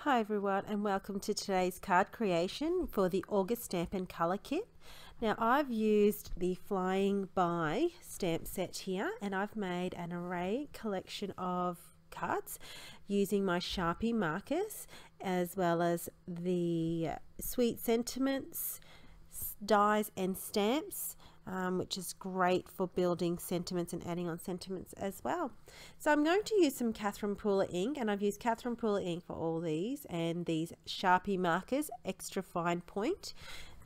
Hi everyone, and welcome to today's card creation for the August Stamp and Colour Kit. Now I've used the Flying By stamp set here, and I've made an array collection of cards using my Sharpie markers as well as the Sweet Sentiments dies and stamps, which is great for building sentiments and adding on sentiments as well. So I'm going to use some Catherine Pooler ink, and I've used Catherine Pooler ink for all these, and these Sharpie markers, extra fine point.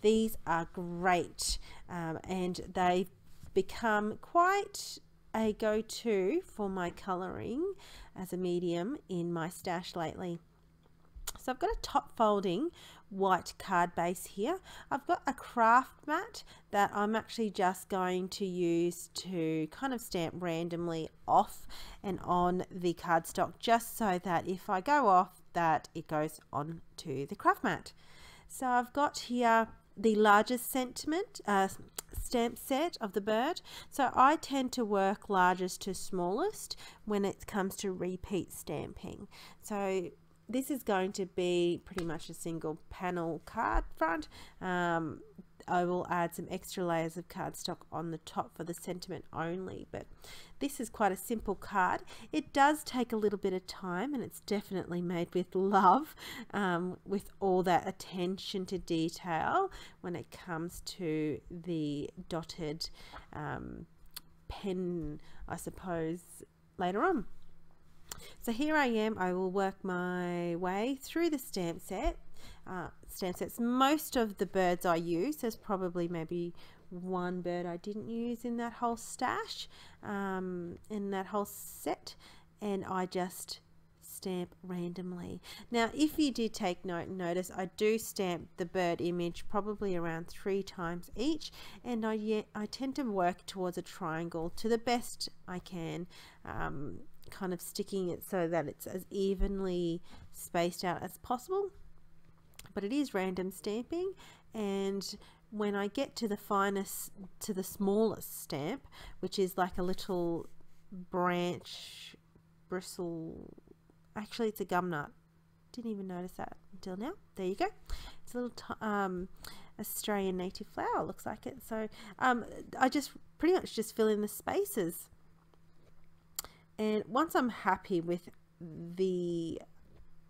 These are great, and they've become quite a go-to for my colouring as a medium in my stash lately. So I've got a top folding white card base here. I've got a craft mat that I'm actually just going to use to kind of stamp randomly off and on the cardstock, just so that if I go off that it goes on to the craft mat. So I've got here the largest sentiment stamp set of the bird. So I tend to work largest to smallest when it comes to repeat stamping. So this is going to be pretty much a single panel card front. I will add some extra layers of cardstock on the top for the sentiment only, but this is quite a simple card. It does take a little bit of time, and it's definitely made with love, with all that attention to detail when it comes to the dotted pen, I suppose, later on. So here I am. I will work my way through the stamp sets. Most of the birds I use, there's probably maybe one bird I didn't use in that whole stash, in that whole set, and I just stamp randomly. Now if you did take notice, I do stamp the bird image probably around 3 times each, and I tend to work towards a triangle to the best I can, kind of sticking it so that it's as evenly spaced out as possible. But it is random stamping, and when I get to the finest, to the smallest stamp, which is like a little branch bristle, actually it's a gum nut, didn't even notice that until now. There you go. It's a little Australian native flower, looks like it. So I just pretty much just fill in the spaces. And once I'm happy with the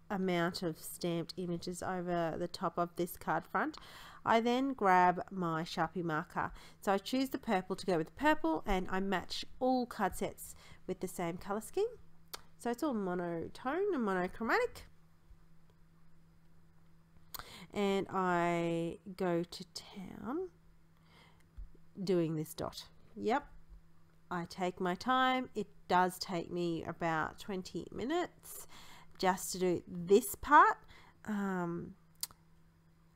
amount of stamped images over the top of this card front, I then grab my Sharpie marker. So I choose the purple to go with the purple, and I match all card sets with the same color scheme. So it's all monotone and monochromatic. And I go to town doing this dot. Yep. I take my time. It does take me about 20 minutes just to do this part.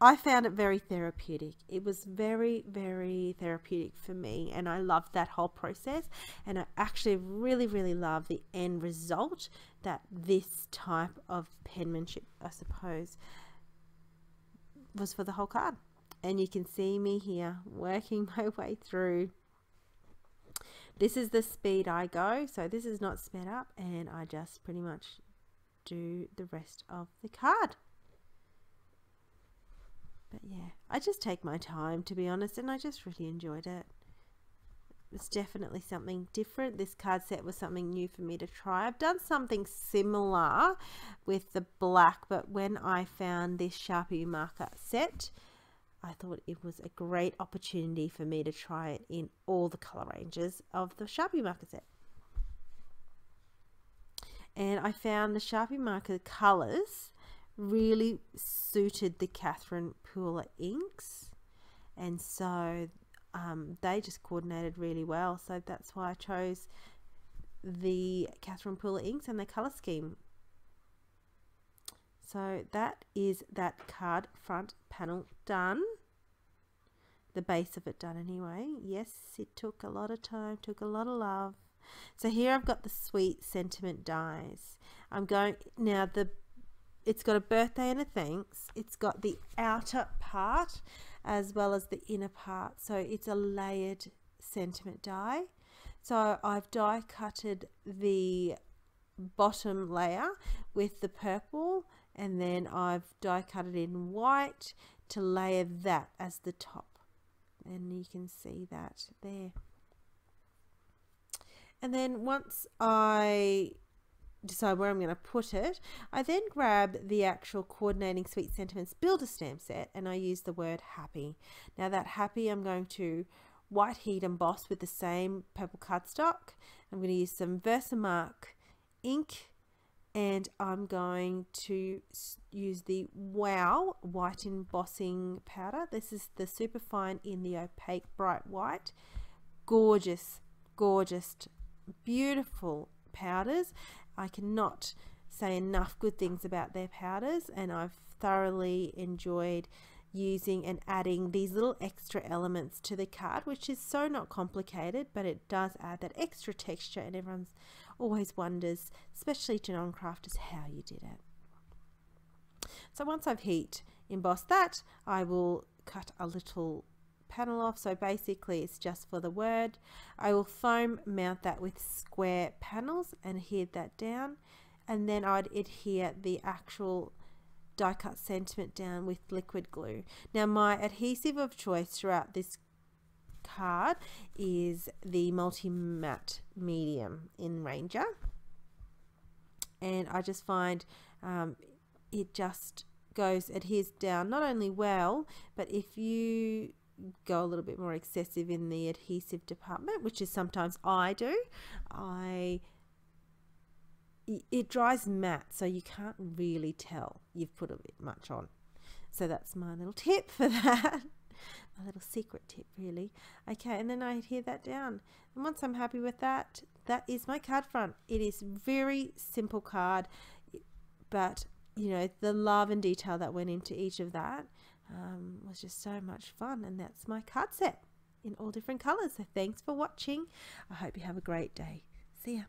I found it very therapeutic. It was very, very therapeutic for me, and I loved that whole process, and I actually really, really love the end result that this type of penmanship, I suppose, was for the whole card. And you can see me here working my way through. This is the speed I go, so this is not sped up, and I just pretty much do the rest of the card. But yeah, I just take my time, to be honest, and I just really enjoyed it. It's definitely something different. This card set was something new for me to try. I've done something similar with the black, but when I found this Sharpie marker set, I thought it was a great opportunity for me to try it in all the color ranges of the Sharpie marker set. And I found the Sharpie marker colors really suited the Catherine Pooler inks, and so they just coordinated really well. So that's why I chose the Catherine Pooler inks and the color scheme. So that is that card front panel done. The base of it done anyway. Yes, it took a lot of time, took a lot of love. So here I've got the Sweet Sentiment dies. I'm going now, it's got a birthday and a thanks. It's got the outer part as well as the inner part. So it's a layered sentiment die. So I've die cutted the bottom layer with the purple and then I've die cut it in white to layer that as the top, and you can see that there. And then once I decide where I'm going to put it, I then grab the actual Coordinating Sweet Sentiments Builder stamp set, and I use the word happy. Now that happy I'm going to white heat emboss with the same purple cardstock. I'm going to use some Versamark ink, and I'm going to use the Wow white embossing powder. This is the Superfine in the opaque bright white. Gorgeous, gorgeous, beautiful powders. I cannot say enough good things about their powders, and I've thoroughly enjoyed using and adding these little extra elements to the card, which is so not complicated, but it does add that extra texture, and everyone always wonders, especially to non-crafters, how you did it. So once I've heat embossed that, I will cut a little panel off. So basically it's just for the word. I will foam mount that with square panels and adhere that down, and then I'd adhere the actual die cut sentiment down with liquid glue. Now my adhesive of choice throughout this card is the multi-matte medium in Ranger, and I just find it just adheres down not only well, but if you go a little bit more excessive in the adhesive department, which is sometimes I do, it dries matte, so you can't really tell you've put a bit much on. So that's my little tip for that. My little secret tip, really. Okay, and then I adhere that down, and once I'm happy with that, that is my card front. It is very simple card, but you know, the love and detail that went into each of that was just so much fun, and that's my card set in all different colors. So thanks for watching. I hope you have a great day. See ya.